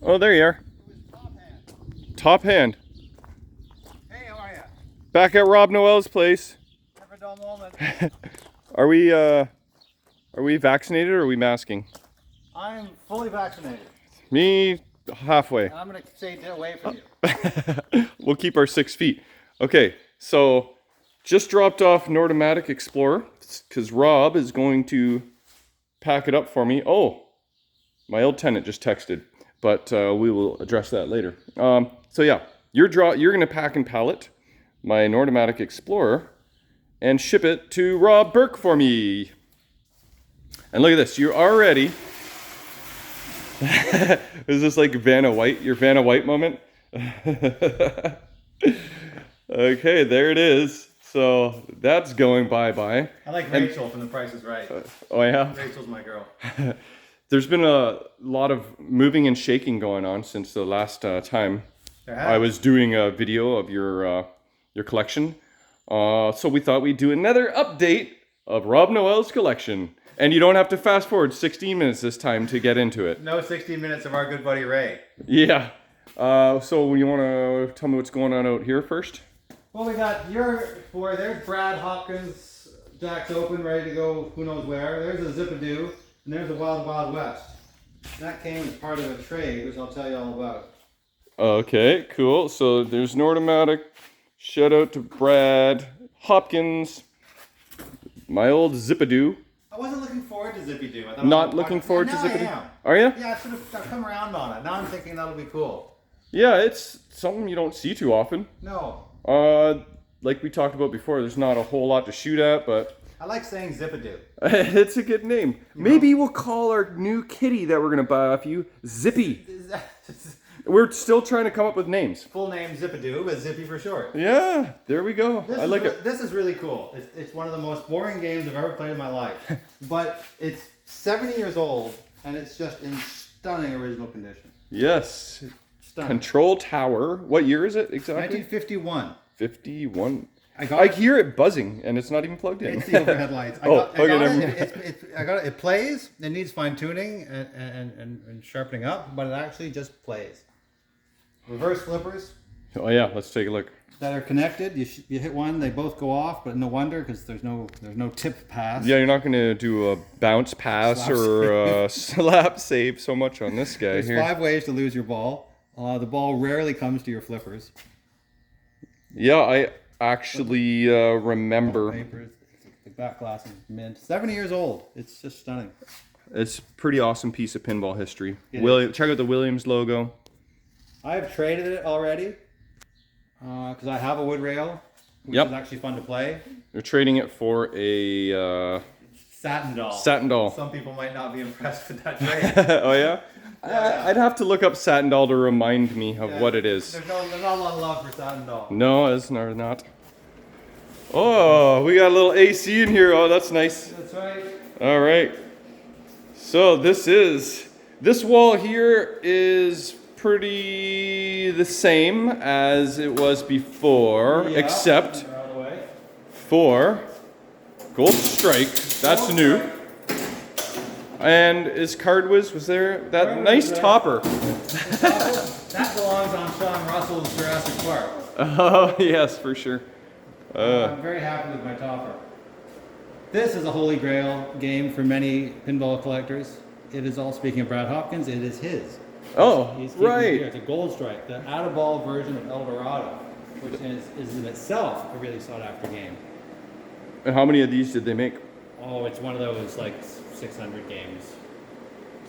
Oh, there you are. Top hand. Top hand. Hey, how are ya? Back at Rob Noel's place. Never a dull moment. Are we vaccinated or are we masking? I'm fully vaccinated. Me, halfway. And I'm gonna stay away from you. We'll keep our 6 feet. Okay, so just dropped off Nordomatic Explorer because Rob is going to pack it up for me. Oh, my old tenant just texted, but we will address that later. So yeah, you're gonna pack and pallet my Nordomatic Explorer and ship it to Rob Burke for me. And look at this, you're already. Is this like Vanna White, your Vanna White moment? Okay, there it is. So that's going bye-bye. I like Rachel from The Price is Right. Oh yeah? Rachel's my girl. There's been a lot of moving and shaking going on since the last time I was doing a video of your collection. So we thought we'd do another update of Rob Noel's collection. And you don't have to fast forward 16 minutes this time to get into it. No 16 minutes of our good buddy Ray. Yeah. So you want to tell me what's going on out here first? Well, we got your boy. There's Brad Hopkins. Jack's open, ready to go who knows where. There's a Zip-a-Doo. And there's a Wild Wild West. And that came as part of a trade, which I'll tell you all about. Okay, cool. So there's Nordomatic. Shout out to Brad Hopkins. My old Zip-a-Doo. I wasn't looking forward to Zippy-Doo. Not looking forward to Zip-a-Doo? Are you? Yeah, I've come around on it. Now I'm thinking that'll be cool. Yeah, it's something you don't see too often. No. Like we talked about before, there's not a whole lot to shoot at, but I like saying Zip-a-Doo. it's a good name. Maybe we'll call our new kitty that we're gonna buy off you Zippy. We're still trying to come up with names. Full name Zip-a-Doo, but Zippy for short. Yeah, there we go. I like it. This is really cool. It's one of the most boring games I've ever played in my life. But it's 70 years old, and it's just in stunning original condition. Yes. Stunning. Control Tower. What year is it exactly? 1951. 51. I hear it buzzing, and it's not even plugged in. It's the overhead lights. I got it. It plays. It needs fine tuning and sharpening up, but it actually just plays. Reverse flippers. Oh yeah, let's take a look. That are connected. You hit one, they both go off, but no wonder because there's no tip pass. Yeah, you're not going to do a bounce pass or a slap save so much on this guy. There's 5 ways to lose your ball. The ball rarely comes to your flippers. Yeah, I actually remember. Papers. The back glass is mint. 70 years old. It's just stunning. It's a pretty awesome piece of pinball history. It check out the Williams logo. I've traded it already because I have a wood rail, which is actually fun to play. You're trading it for a satin doll. Satin doll. Some people might not be impressed with that trade. Oh yeah? I'd have to look up satin doll to remind me of what it is. There's not a lot of love for satin doll. No, it's not. Oh, we got a little AC in here. Oh, that's nice. That's right. All right. So this wall here is pretty the same as it was before, except for Gold Strike. That's new. And is Cardwiz, was there that nice topper? That belongs on Sean Russell's Jurassic Park. Oh yes, for sure. I'm very happy with my topper. This is a holy grail game for many pinball collectors. It is all, speaking of Brad Hopkins, it is his. Oh, right. It's a Gold Strike, the out-of-ball version of El Dorado, which is in itself a really sought-after game. And how many of these did they make? Oh, it's one of those like 600 games.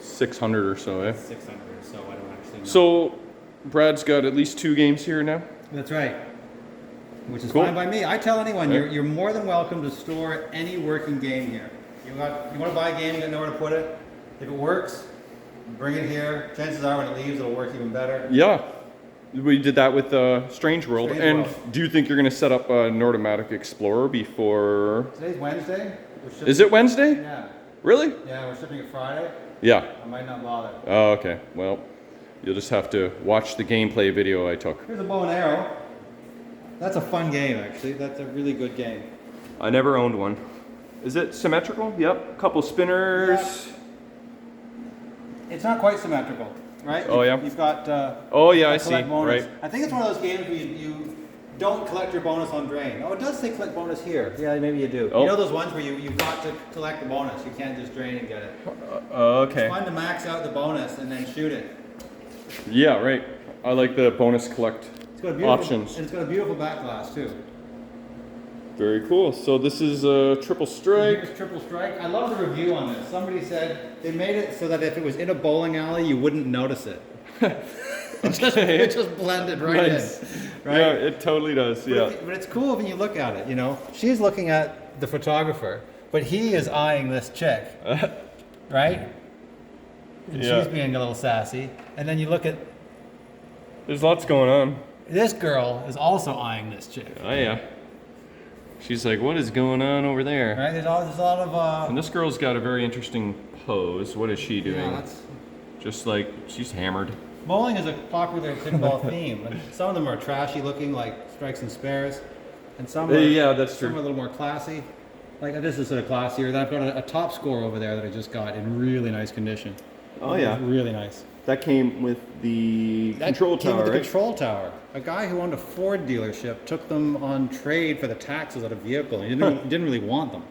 600 or so, eh? 600 or so, I don't actually know. So, Brad's got at least 2 games here now? That's right. Which is Cool. fine by me. I tell anyone, you're more than welcome to store any working game here. You want to buy a game, you got nowhere to put it. If it works, bring it here. Chances are when it leaves, it'll work even better. Yeah. We did that with Strange World. Strange World. Do you think you're going to set up a Nordomatic Explorer before... Today's Wednesday. Is it Wednesday? Yeah. Really? Yeah, we're shipping it Friday. Yeah. I might not bother. Oh, okay. Well, you'll just have to watch the gameplay video I took. Here's a bow and arrow. That's a fun game, actually. That's a really good game. I never owned one. Is it symmetrical? Yep. A couple spinners. Yeah. It's not quite symmetrical. right? Oh, yeah. You've got. Oh, yeah, I collect see. bonus. Right. I think it's one of those games where you don't collect your bonus on drain. Oh, it does say collect bonus here. Yeah, maybe you do. Oh. You know those ones where you've got to collect the bonus. You can't just drain and get it. Okay. It's fun to max out the bonus and then shoot it. Yeah, right. I like the bonus collect It's got a beautiful, options. And it's got a beautiful back glass too. Very cool. So this is a triple strike. Here's triple strike. I love the review on this. Somebody said they made it so that if it was in a bowling alley, you wouldn't notice it. It just blended right Nice. in. Right? Yeah, it totally does. Yeah. But it's cool when you look at it, you know. She's looking at the photographer, but he is eyeing this chick, right? And Yeah. she's being a little sassy. And then you look at There's lots going on. this girl is also eyeing this chick. Oh yeah. She's like, what is going on over there? Right? There's a lot of And this girl's got a very interesting pose. What is she doing? yeah, that's, Just like she's hammered. bowling is a popular pinball theme. And some of them are trashy looking, like strikes and spares, and some are, Yeah, that's some true. are a little more classy. Like this is sort of classier. Then I've got a top score over there that I just got in really nice condition. Oh yeah. Really nice. That came with the control That came tower, with the right? control tower. A guy who owned a Ford dealership took them on trade for the taxes out of vehicle. He didn't really want them.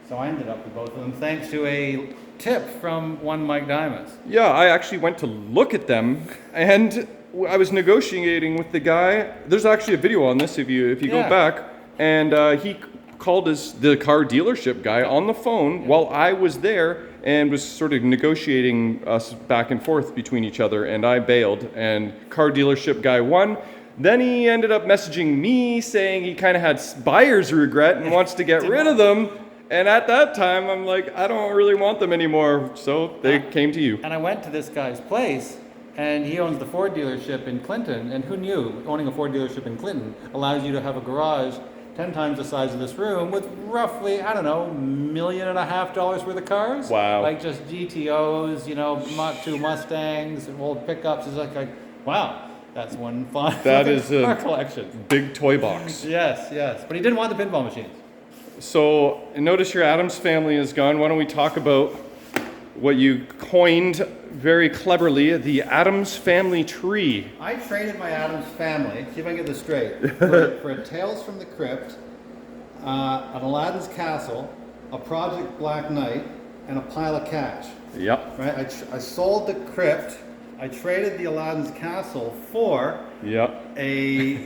So I ended up with both of them thanks to a tip from one Mike Diamonds. Yeah, I actually went to look at them, and I was negotiating with the guy. There's actually a video on this if you Yeah. go back, and he called the car dealership guy on the phone while I was there and was sort of negotiating us back and forth between each other, and I bailed, and car dealership guy won. Then he ended up messaging me saying he kind of had buyer's regret and wants to get rid of them. And at that time, I'm like, I don't really want them anymore. So they came to you. And I went to this guy's place, and he owns the Ford dealership in Clinton. And who knew owning a Ford dealership in Clinton allows you to have a garage 10 times the size of this room with roughly, I don't know, $1.5 million worth of cars. Wow. Like just GTOs, you know, Mach 2 Mustangs, old pickups. It's like wow, that's one fun That is car a collection. big toy box. Yes, yes. But he didn't want the pinball machines. So notice your Addams family is gone. Why don't we talk about what you coined very cleverly, the Addams Family Tree. I traded my Addams family, see if I can get this straight, for a Tales from the Crypt, an Aladdin's Castle, a Project Black Knight, and a pile of cash. Yep. Right? I sold the Crypt, I traded the Aladdin's Castle for Yep. a,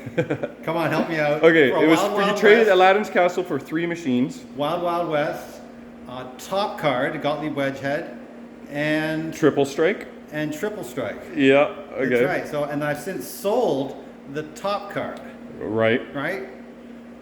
come on, help me out. Okay, for a it was Wild you Wild traded West, Aladdin's Castle for 3 machines, Wild Wild West, top card, Gottlieb Wedgehead, and triple strike. Triple Strike. Yeah. Okay. That's right. So, and I've since sold the top card. Right. Right?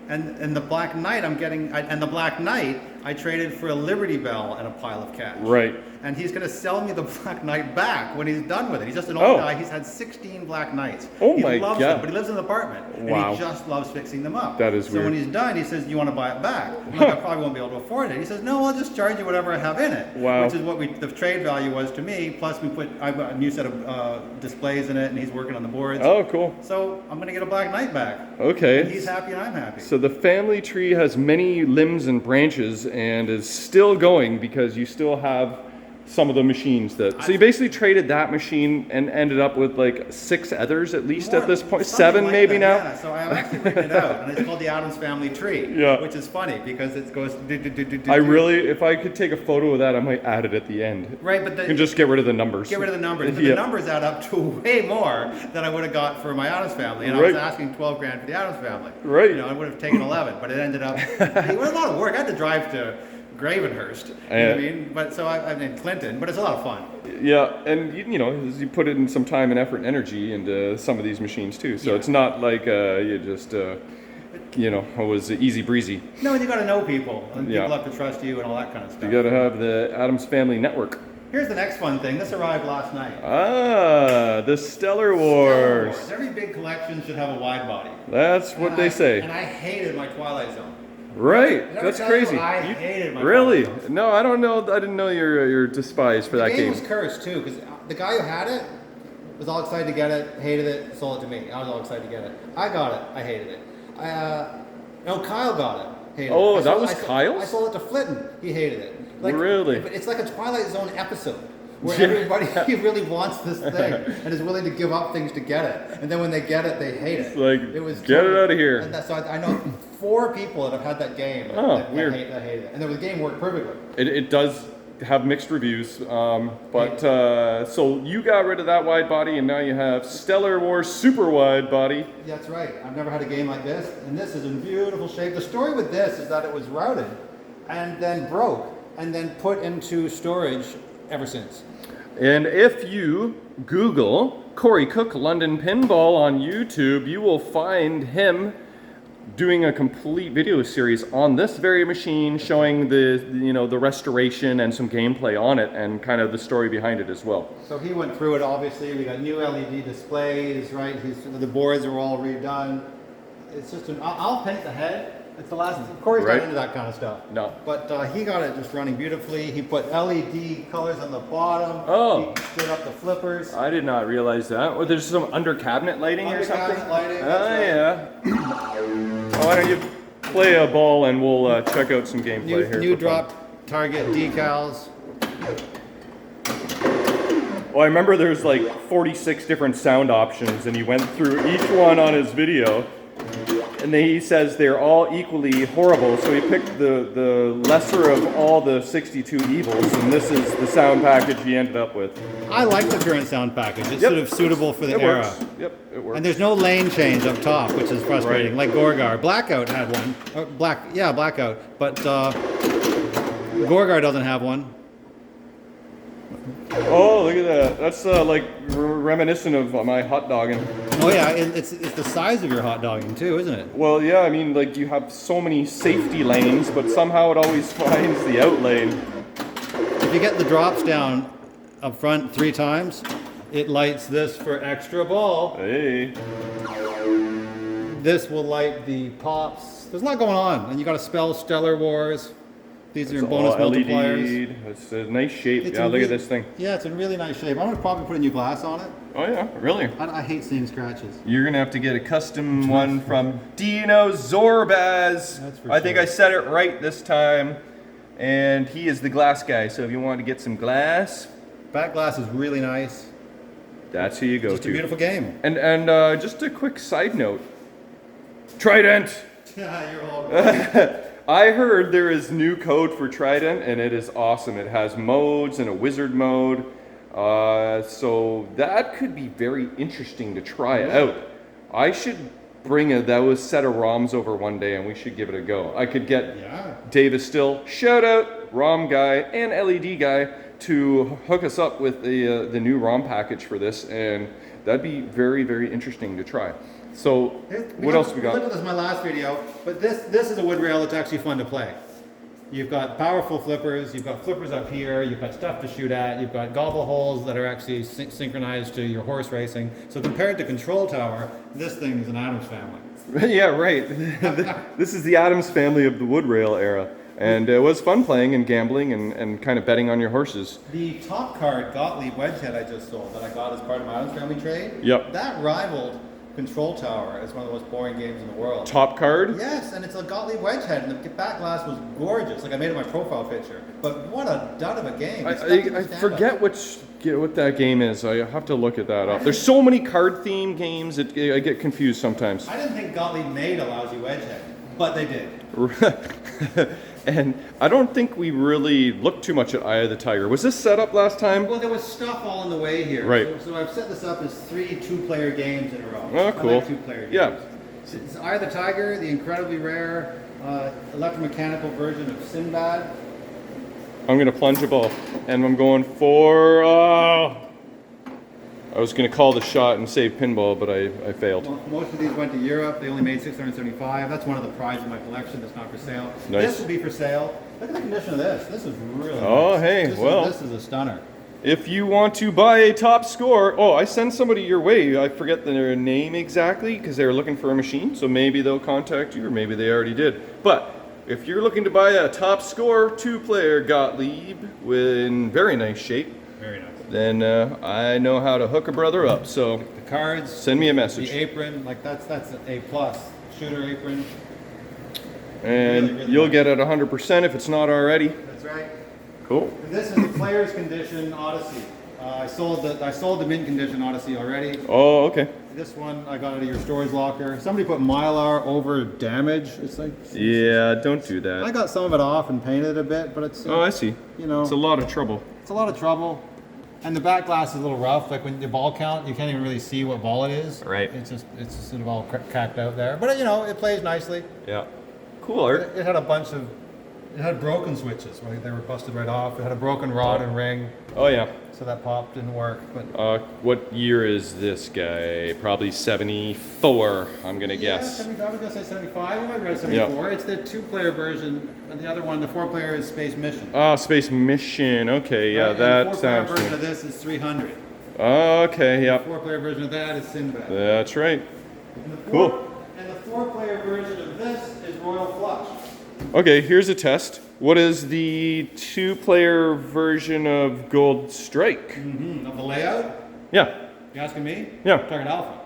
And the Black Knight and the Black Knight I traded for a Liberty Bell and a pile of cash. Right. And he's going to sell me the Black Knight back when he's done with it. He's just an Oh. old guy. He's had 16 Black Knights. Oh he my loves God. them, but he lives in an apartment. Wow. And he just loves fixing them up. That is so weird. when he's done, he says, "You want to buy it back?" I'm like, "I probably won't be able to afford it." He says, "No, I'll just charge you whatever I have in it." Wow. Which is what the trade value was to me. Plus, I got a new set of displays in it, and he's working on the boards. Oh, cool. So I'm going to get a Black Knight back. Okay. And he's happy and I'm happy. So the family tree has many limbs and branches and is still going because you still have some of the machines that. So you basically traded that machine and ended up with like 6 others at least at this point, Something 7 like maybe that, now. Yeah, so I've actually written it out, and it's called the Addams Family Tree. Yeah. Which is funny because it goes. I really, if I could take a photo of that, I might add it at the end. Right, but You can just get rid of the numbers. get rid of the numbers. But Yeah. the numbers add up to way more than I would have got for my Addams Family, and I was Right. asking 12 grand for the Addams Family. Right. You know, I would have taken 11, but it ended up. It was a lot of work. I had to drive to Gravenhurst. You know what I mean? But so I'm in Clinton, but it's a lot of fun. Yeah, and you know, you put in some time and effort and energy into some of these machines too. So Yeah. it's not like you just, you know, it was easy breezy. No, and you got to know people, and Yeah. people have to trust you, and all that kind of stuff. You got to have the Addams Family Network. Here's the next fun thing. This arrived last night. Ah, the Stellar Wars. Every big collection should have a wide body. That's what And they I- say. And I hated my Twilight Zone. Right, Did I ever that's tell crazy. you I You- hated my really? Twilight Zone? No, I don't know. I didn't know you're despised for The that game game. was cursed too, because the guy who had it was all excited to get it, hated it, sold it to me. I was all excited to get it. I got it, I hated it. No, Kyle got it, hated Oh, it. that was Kyle's? I sold it to Flitton, he hated it. Really? But it's like a Twilight Zone episode. where everybody really wants this thing and is willing to give up things to get it. And then when they get it, they hate it. It's like, it was get it out of here. And so I know 4 people that have had that game that weird. hate it. And the game worked perfectly. It does have mixed reviews, so you got rid of that wide body, and now you have Stellar Wars super wide body. That's right. I've never had a game like this, and this is in beautiful shape. The story with this is that it was routed and then broke and then put into storage ever since. And if you Google Corey Cook London Pinball on YouTube, you will find him doing a complete video series on this very machine, showing the restoration and some gameplay on it and kind of the story behind it as well. So he went through it. Obviously, we got new LED displays, right? The boards are all redone. It's just I'll paint the head. It's the last. Corey's not into that kind of stuff. No. But he got it just running beautifully. He put LED colors on the bottom. Oh. He stood up the flippers. I did not realize that. Well, there's some under cabinet lighting or something. Lighting. Yeah. Why don't you play a ball and we'll check out some gameplay here. New drop target decals. Well, I remember there's like 46 different sound options, and he went through each one on his video. And then he says they're all equally horrible, so he picked the lesser of all the 62 evils, and this is the sound package he ended up with. I like the current sound package. It's sort of suitable for the era. Works. Yep, it works. And there's no lane change up top, which is frustrating, like Gorgar. Blackout had one. Blackout. But Gorgar doesn't have one. Oh, look at that. That's like reminiscent of my hot dogging. Oh yeah, it's the size of your hot dogging too, isn't it? Well, yeah, I mean, like you have so many safety lanes, but somehow it always finds the out lane. If you get the drops down up front 3 times, it lights this for extra ball. Hey. This will light the pops. There's a lot going on, and you got to spell Stellar Wars. These are bonus multipliers. It's a nice shape. Look at this thing. Yeah, it's in really nice shape. I'm gonna probably put a new glass on it. Oh yeah, really? I hate seeing scratches. You're gonna have to get a custom one from Dino Zorbaz. That's for I think sure. I said it right this time. And he is the glass guy. So if you want to get some glass, Back glass is really nice. that's who you go Just to. a beautiful game. And just a quick side note. Trident. Yeah, you're all right. I heard there is new code for Trident, and it is awesome. It has modes and a wizard mode, so that could be very interesting to try out. I should bring those set of ROMs over one day, and we should give it a go. I could get Davis Still, shout out, ROM guy and LED guy, to hook us up with the new ROM package for this, and that'd be very, very interesting to try. So, what else we got? This is my last video, but this is a wood rail that's actually fun to play. You've got powerful flippers, you've got flippers up here, you've got stuff to shoot at, you've got gobble holes that are actually synchronized to your horse racing. So compared to Control Tower, this thing is an Addams Family. Yeah, right. This is the Addams Family of the wood rail era. And it was fun playing and gambling and kind of betting on your horses. The top card Gottlieb Wedgehead I just sold that I got as part of my Addams Family trade, Yep. that rivaled Control Tower as one of the most boring games in the world. Top card? Yes, and it's a Gottlieb Wedgehead, and the back glass was gorgeous. Like I made it my profile picture. But what a dud of a game. I forget what that game is. I have to look at that up. There's so many card themed games, I get confused sometimes. I didn't think Gottlieb made a lousy Wedgehead, but they did. And I don't think we really looked too much at Eye of the Tiger. Was this set up last time? Well, there was stuff all in the way here. Right. So I've set this up as 3 2-player games in a row. Oh, cool. I like 2-player games. Yeah. It's Eye of the Tiger, the incredibly rare electromechanical version of Sinbad. I'm going to plunge a ball. And I'm going for... I was going to call the shot and save pinball, but I failed. Well, most of these went to Europe. They only made 675. That's one of the prizes in my collection that's not for sale. Nice. This will be for sale. Look at the condition of this. This is really Oh, nice. hey, This is a stunner. If you want to buy a top score, I send somebody your way. I forget their name exactly because they were looking for a machine, so maybe they'll contact you, or maybe they already did. But if you're looking to buy a top score 2-player Gottlieb in very nice shape, Very nice. then I know how to hook a brother up. So The cards, send me a message, the apron, like that's an A+ shooter apron. and really you'll nice. get it 100% if it's not already. That's right. Cool. And this is the player's condition Odyssey. I sold the mint condition Odyssey already. Oh, okay. This one I got out of your storage locker. Somebody put Mylar over damage. It's like, Yeah, don't do I that. got some of it off and painted a bit, but it's Oh, I see. you know, It's a lot of trouble. it's a lot of trouble. And the back glass is a little rough. Like when the ball count, you can't even really see what ball it is. Right. It's just sort of all cracked out there. But you know, it plays nicely. Yeah. Cool art. It had a bunch of, it had broken switches. Right? They were busted right off. It had a broken rod and ring, Oh yeah. so that pop didn't work. But What year is this guy? Probably 74, I'm gonna yeah, guess. 75, I was gonna say 75. We might read 74. It's the 2-player version, and the other one, the 4-player, is Space Mission. Ah, Space Mission. Okay, yeah, Right? And that the 4-player sounds version good. of this is 300. Okay, The yep. 4-player version of that is Sinbad. That's right. And the Cool. And the 4-player version of this is Royal Flush. Okay, here's a test. What is the 2-player version of Gold Strike? Of the layout? Yeah, You asking me? Yeah. Target Alpha.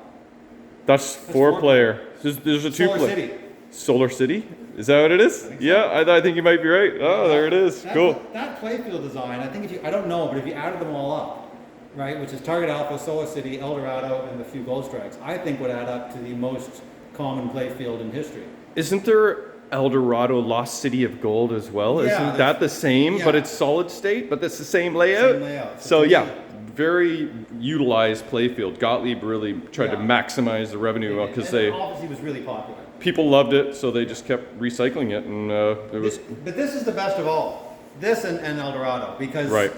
that's 4-player. There's a 2-player. Solar City. Solar City? Is that what it is? Yeah, I think you might be right. Oh, there it is. Cool. That playfield design, I think I don't know, but if you added them all up, right, which is Target Alpha, Solar City, El Dorado, and a few Gold Strikes, I think would add up to the most common playfield in history. Isn't there El Dorado Lost City of Gold as well? Yeah, Isn't that the same, but yeah. it's solid state, but that's the same layout? Same layout. So to yeah, me, very utilized playfield. Gottlieb really tried to Yeah. maximize the revenue because and Odyssey was really popular. people loved it, so they just kept recycling it, and it was But this is the best of all. This and El Dorado, because Right.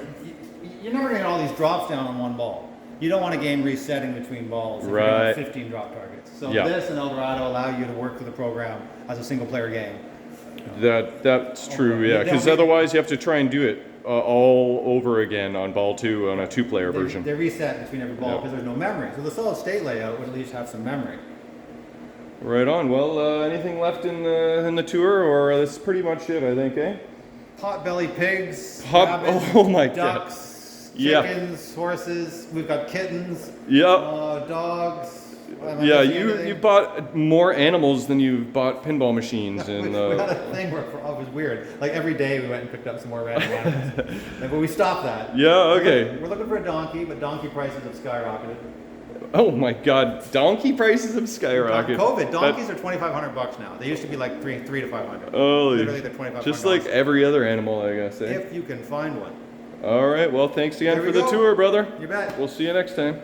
you're never going to get all these drops down on one ball. You don't want a game resetting between balls if you're gonna Right. have 15 drop targets. So Yeah. this and El Dorado allow you to work through the program as a single player game. that's true, yeah. Because They'll re- otherwise, you have to try and do it all over again on ball 2 on a 2-player version. They reset between every ball Yeah. because there's no memory. So the solid state layout would at least have some memory. Right on. Well, anything left in the tour, or that's pretty much it, I think, eh? Pot-bellied pigs, Hot- rabbits, oh my God. ducks, Yeah. chickens, horses. We've got kittens, Yep. dogs. Am I Yeah, missing you anything? bought more animals than you've bought pinball machines, we and had a thing where it was weird. Like every day we went and picked up some more random animals. But we stopped that. yeah, okay. We're looking for a donkey, but donkey prices have skyrocketed. Oh my God, donkey prices have skyrocketed. COVID, donkeys are $2,500 now. They used to be like three to 500. Holy, Literally, they're $2,500. just like every other animal, I guess. Eh? if you can find one. All right, well, thanks again There for we the go. tour, brother. You bet. We'll see you next time.